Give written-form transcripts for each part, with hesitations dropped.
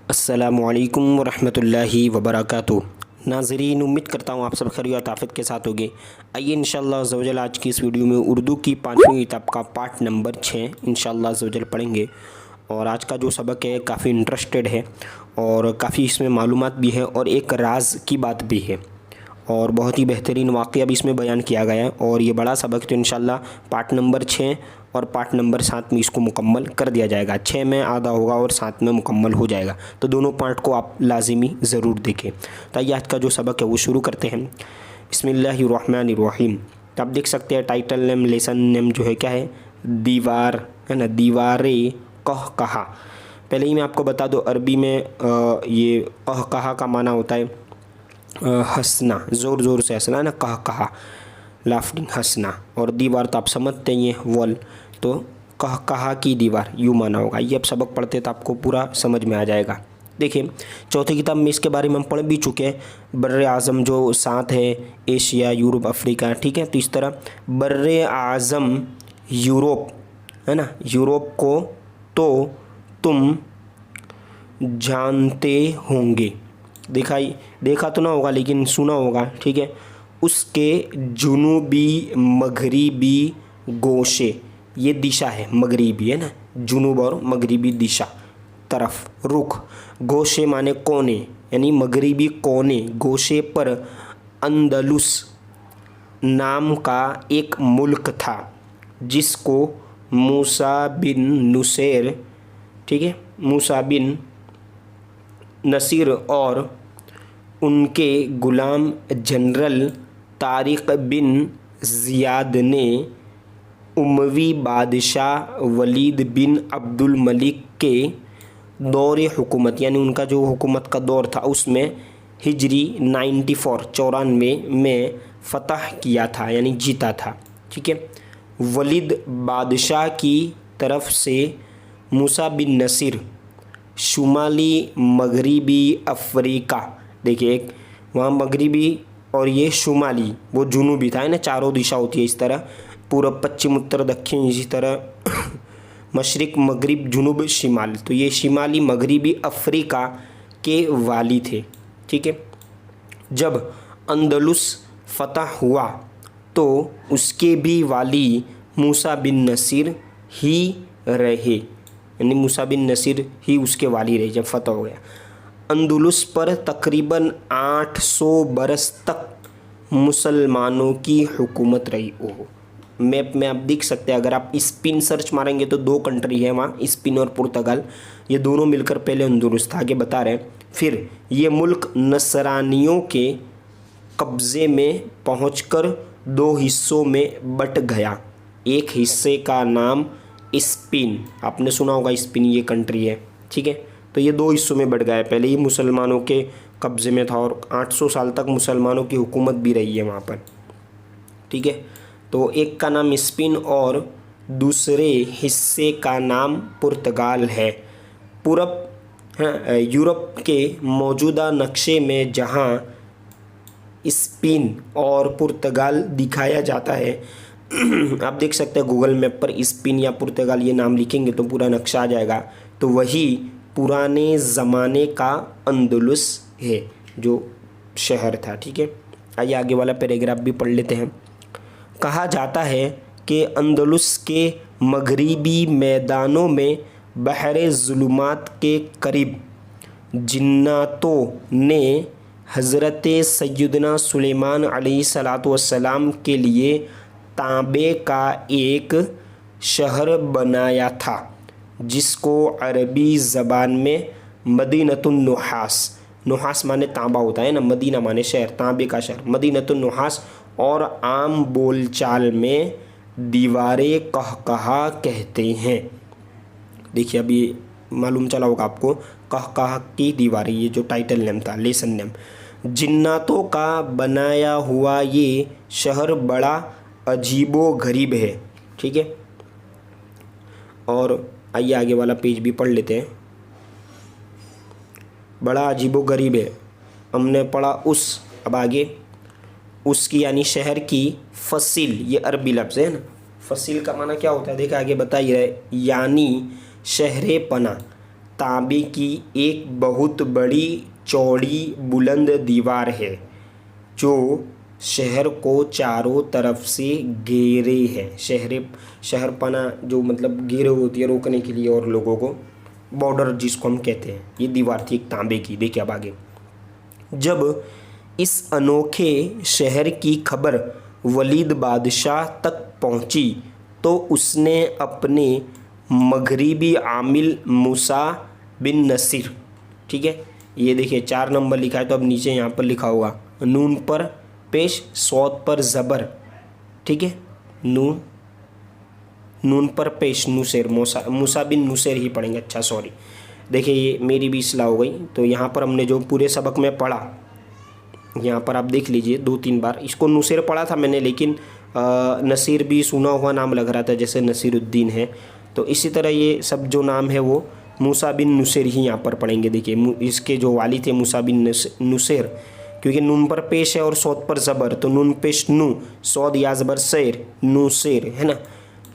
अस्सलामुअलैकुम वरहमतुल्लाहि वबरकातुहू। नाज़रीन, उम्मीद करता हूँ आप सब खैरियत आफियत के साथ होंगे। आइए इंशाअल्लाह अज़्ज़वजल आज की इस वीडियो में उर्दू की 5वीं किताब का पार्ट नंबर 6 इंशाअल्लाह अज़्ज़वजल पढ़ेंगे। और आज का जो सबक है काफ़ी इंटरेस्टेड है और काफ़ी इसमें मालूमात भी है और एक राज की बात भी है और बहुत ही बेहतरीन वाक़या भी इसमें बयान किया गया है। और ये बड़ा सबक तो इंशाअल्लाह पार्ट नंबर 6 और पार्ट नंबर 7 में इसको मुकम्मल कर दिया जाएगा। 6 में आधा होगा और 7 में मुकम्मल हो जाएगा, तो दोनों पार्ट को आप लाजिमी ज़रूर देखें। तो आइए आज का जो सबक है वो शुरू करते हैं। बिस्मिल्लाहिर्रहमानिर्रहीम। तो आप देख सकते हैं टाइटल नेम, लेसन नेम जो है क्या है, दीवार है ना, दीवारे कह कहा। पहले ही मैं आपको बता दूँ अरबी में ये कह कहा का माना होता है हंसना, ज़ोर ज़ोर से हंसना ना, कह कहा लाफ्टिंग, हंसना। और दीवार तो आप समझते हैं वॉल, तो कह कहा की दीवार यूँ माना होगा। ये अब सबक पढ़ते तो आपको पूरा समझ में आ जाएगा। देखिए चौथी किताब में इसके बारे में हम पढ़ भी चुके हैं। बर्रे आज़म जो 7 है, एशिया, यूरोप, अफ्रीका, ठीक है। तो इस तरह बर्रे आज़म यूरोप है ना, यूरोप को तो तुम जानते होंगे, देखा तो ना होगा लेकिन सुना होगा, ठीक है। उसके जुनूबी मगरिबी गोशे, ये दिशा है, मगरिबी है ना, जुनूब और मगरिबी दिशा, तरफ, रुख। गोशे माने कोने, यानी मगरिबी कोने, गोशे पर अंदलुस नाम का एक मुल्क था जिसको मूसा बिन नुसैर, ठीक है, मूसा बिन नसीर और उनके गुलाम जनरल तारिक बिन ज़ियाद ने उमवी बादशाह वलीद बिन अब्दुल मलिक के दौर हुकूमत, यानी उनका जो हुकूमत का दौर था उसमें हिजरी 94 में फ़तह किया था, यानी जीता था, ठीक है। वलीद बादशाह की तरफ से मूसा बिन नसीर शुमाली मगरिबी अफ्रीका, देखिए एक वहाँ मगरिबी और ये शुमाली, वो जुनूबी था, है ना, चारों दिशा होती है इस तरह, पूरब पश्चिम उत्तर दक्षिण, इसी तरह मशरिक मगरिब जुनूब शिमाल, तो ये शिमाली मगरिबी अफ्रीका के वाली थे, ठीक है। जब अंदलुस फ़तह हुआ तो उसके भी वाली मूसा बिन नसीर ही रहे, यानी मूसा बिन नसीर ही उसके वाली रहे जब फ़तह हो गया। अंदलुस पर तकरीबन 800 बरस तक मुसलमानों की हुकूमत रही। ओहो, मैप में आप देख सकते हैं, अगर आप स्पेन सर्च मारेंगे तो 2 कंट्री है वहाँ, स्पेन और पुर्तगाल, ये दोनों मिलकर पहले अंदलुस था, आगे बता रहे हैं। फिर ये मुल्क नसरानियों के कब्ज़े में पहुंचकर 2 हिस्सों में बट गया। एक हिस्से का नाम स्पेन, आपने सुना होगा, स्पेन ये कंट्री है, ठीक है। तो ये 2 हिस्सों में बट गया, पहले ही मुसलमानों के कब्ज़े में था और 800 साल तक मुसलमानों की हुकूमत भी रही है वहाँ पर, ठीक है। तो एक का नाम स्पेन और दूसरे हिस्से का नाम पुर्तगाल है। पूरब यूरोप के मौजूदा नक्शे में जहाँ स्पेन और पुर्तगाल दिखाया जाता है आप देख सकते हैं गूगल मैप पर स्पेन या पुर्तगाल ये नाम लिखेंगे तो पूरा नक्शा आ जाएगा, तो वही पुराने ज़माने का अंदलुस है जो शहर था, ठीक है। आइए आगे वाला पैराग्राफ भी पढ़ लेते हैं। कहा जाता है कि अंदलुस के मगरिबी मैदानों में बहरे ज़ुलुमात के करीब जिन्नातों ने हज़रत सैयदना सुलेमान अलैहिस्सलातु वस्सलाम के लिए तांबे का एक शहर बनाया था जिसको अरबी ज़बान में मदीनतुन नुहास, नुहास माने तांबा होता है ना, मदीना माने शहर, तांबे का शहर, मदीनतुन नुहास, और आम बोलचाल में दीवारे कहकहा कहते हैं। देखिए अभी मालूम चला होगा आपको, कहकहा की दीवारें, ये जो टाइटल नेम था, लेसन नेम। जिन्नातों का बनाया हुआ ये शहर बड़ा अजीबो गरीब है, ठीक है। और आइए आगे वाला पेज भी पढ़ लेते हैं। बड़ा अजीबो गरीब है, हमने पढ़ा उस, अब आगे उसकी यानी शहर की फसील, ये अरबी लफ्ज़ है ना, फसील का माना क्या होता है, देखा आगे बता ही रहे, यानी शहर पना, तांबे की एक बहुत बड़ी चौड़ी बुलंद दीवार है जो शहर को चारों तरफ से घेरे है। शहरपना जो मतलब घेरे होती है रोकने के लिए और लोगों को, बॉर्डर जिसको हम कहते हैं, ये दीवार थी एक तांबे की। देखिए अब आगे, जब इस अनोखे शहर की खबर वलीद बादशाह तक पहुंची तो उसने अपने मगरिबी आमिल मूसा बिन नसीर, ठीक है, ये देखिए 4 नंबर लिखा है, तो अब नीचे यहाँ पर लिखा होगा नून पर पेश सौत पर ज़बर, ठीक है, नून पर पेश नुसेर, मूसा बिन नुसेर ही पढ़ेंगे। अच्छा सॉरी, देखिए ये मेरी भी इस्लाह हो गई। तो यहाँ पर हमने जो पूरे सबक में पढ़ा, यहाँ पर आप देख लीजिए 2-3 बार इसको नुसेर पढ़ा था मैंने, लेकिन नसीर भी सुना हुआ नाम लग रहा था, जैसे नसीरुद्दीन है। तो इसी तरह ये सब जो नाम है वो मूसा बिन नुसेर ही यहाँ पर पढ़ेंगे। देखिए इसके जो वाली थे मूसा बिन नुसेर, क्योंकि नून पर पेश है और सौद पर ज़बर, तो नून पेश नू, सौद या ज़बर शेर, नुसेर, है ना,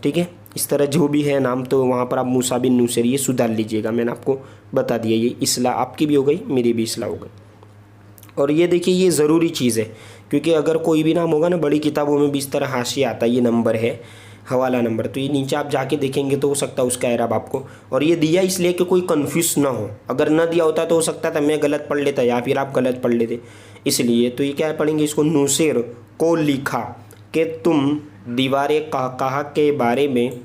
ठीक है। इस तरह जो भी है नाम, तो वहाँ पर आप मूसा बिन नुसेर ये सुधार लीजिएगा, मैंने आपको बता दिया। ये इस्लाह आपकी भी हो गई, मेरी भी इस्लाह हो गई। और ये देखिए ये ज़रूरी चीज़ है, क्योंकि अगर कोई भी नाम होगा ना बड़ी किताबों में भी इस तरह हाशिया आता है, ये नंबर है हवाला नंबर, तो ये नीचे आप जाके देखेंगे तो हो सकता है उसका एराब आपको, और ये दिया इसलिए कि कोई कन्फ्यूज़ ना हो। अगर ना दिया होता तो हो सकता था मैं गलत पढ़ लेता या फिर आप गलत पढ़ लेते, इसलिए। तो ये क्या पढ़ेंगे इसको, नुसेर को लिखा कि तुम दीवारे कहकहा के बारे में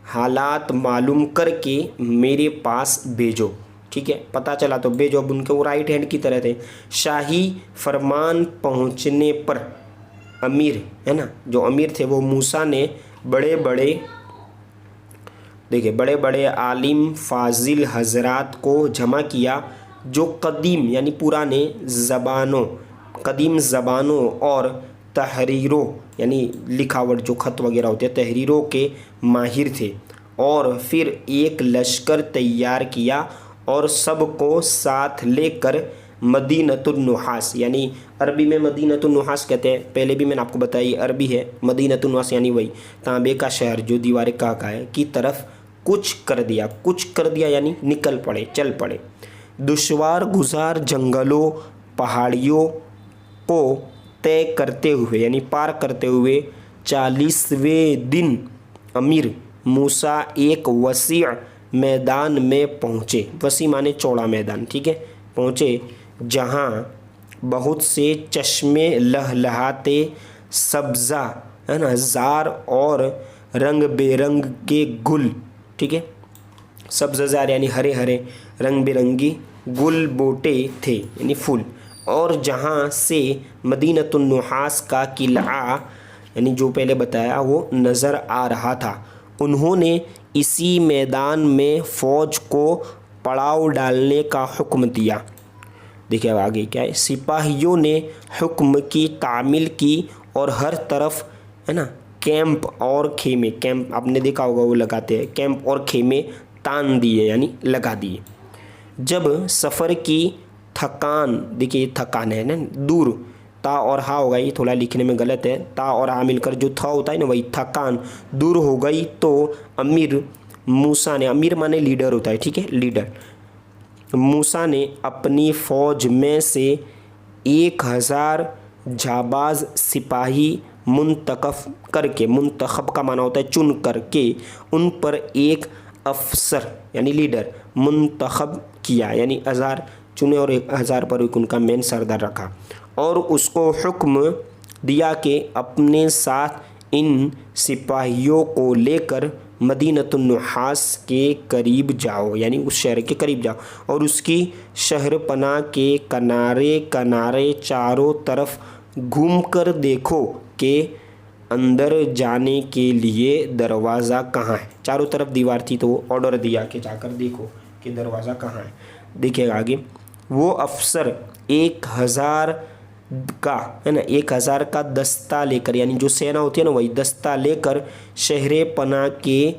हालात मालूम करके मेरे पास भेजो, ठीक है, पता चला तो भेजो। अब उनके वो राइट हैंड की तरह थे। शाही फरमान पहुंचने पर अमीर, है ना, जो अमीर थे वो मूसा ने बड़े बड़े आलिम फाजिल हजरात को जमा किया, जो कदीम यानी पुराने कदीम ज़बानों और तहरीरों यानी लिखावट जो ख़त वगैरह होते हैं तहरीरों के माहिर थे, और फिर एक लश्कर तैयार किया और सबको साथ लेकर मदीनतुन नुहास, यानी अरबी में मदीनतुन नुहास कहते हैं, पहले भी मैंने आपको बताया अरबी है, मदीनतुन नुहास यानी वही तांबे का शहर जो दीवार कहका है की तरफ कुछ कर दिया यानी निकल पड़े, चल पड़े। दुश्वार गुजार जंगलों पहाड़ियों को तय करते हुए यानी पार करते हुए 40वें दिन अमीर मूसा एक वसी मैदान में पहुँचे। वसी माने चौड़ा मैदान, ठीक है, पहुँचे जहाँ बहुत से चश्मे लहलहाते सब्ज़ा, है ना, जार और रंग बेरंग के गुल, ठीक है, सब्ज़ाजार यानी हरे हरे रंग बिरंगी गुल बोटे थे यानी फूल, और जहाँ से मदीनतुन नुहास का किला यानी जो पहले बताया वो नज़र आ रहा था। उन्होंने इसी मैदान में फ़ौज को पड़ाव डालने का हुक्म दिया। देखिए अब आगे क्या है, सिपाहियों ने हुक्म की तामील की और हर तरफ, है ना, कैंप और खेमे, कैंप आपने देखा होगा वो लगाते हैं, कैंप और खेमे तान दिए यानी लगा दिए। जब सफ़र की थकान, देखिए थकान है ना, दूर, ता और हा होगा, ये थोड़ा लिखने में गलत है, ता और हा मिलकर जो था होता है ना वही, थकान दूर हो गई तो अमीर मूसा ने, अमीर माने लीडर होता है, ठीक है, लीडर, मूसा ने अपनी फ़ौज में से 1000 जाबाज सिपाही मुंतखब का माना होता है चुन करके, उन पर एक अफसर यानी लीडर मुंतखब किया, यानी 1000 चुने और 1000 पर एक उनका मेन सरदार रखा, और उसको हुक्म दिया कि अपने साथ इन सिपाहियों को लेकर मदीनतुन नुहास के करीब जाओ यानी उस शहर के करीब जाओ, और उसकी शहरपनाह के किनारे चारों तरफ घूम कर देखो कि अंदर जाने के लिए दरवाज़ा कहाँ है। चारों तरफ दीवार थी तो वो ऑर्डर दिया कि जाकर देखो कि दरवाज़ा कहाँ है। देखिएगा आगे, वो अफसर 1000 का, है ना, 1000 का दस्ता लेकर, यानी जो सेना होती है ना वही दस्ता लेकर शहर पनाह के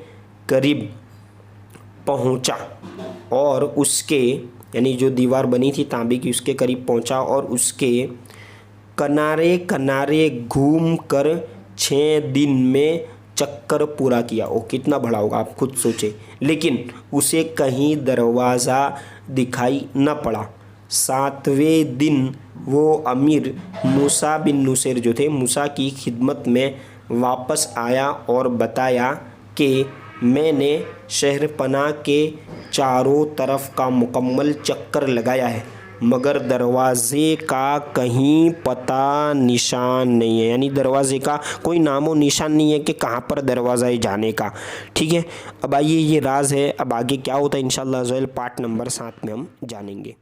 करीब पहुंचा, और उसके यानी जो दीवार बनी थी तांबे की उसके करीब पहुंचा, और उसके किनारे घूम कर 6 दिन में चक्कर पूरा किया। वो कितना बड़ा होगा आप खुद सोचे। लेकिन उसे कहीं दरवाज़ा दिखाई न पड़ा। 7वें दिन वो अमीर मूसा बिन नुसैर जो थे, मूसा की खिदमत में वापस आया और बताया कि मैंने शहरपनाह के चारों तरफ का मुकम्मल चक्कर लगाया है, मगर दरवाज़े का कहीं पता निशान नहीं है। यानी दरवाज़े का कोई नामो निशान नहीं है कि कहाँ पर दरवाज़ा है जाने का। ठीक है, अब आइए ये राज है, अब आगे क्या होता है इंशाअल्लाह पार्ट नंबर 7 में हम जानेंगे।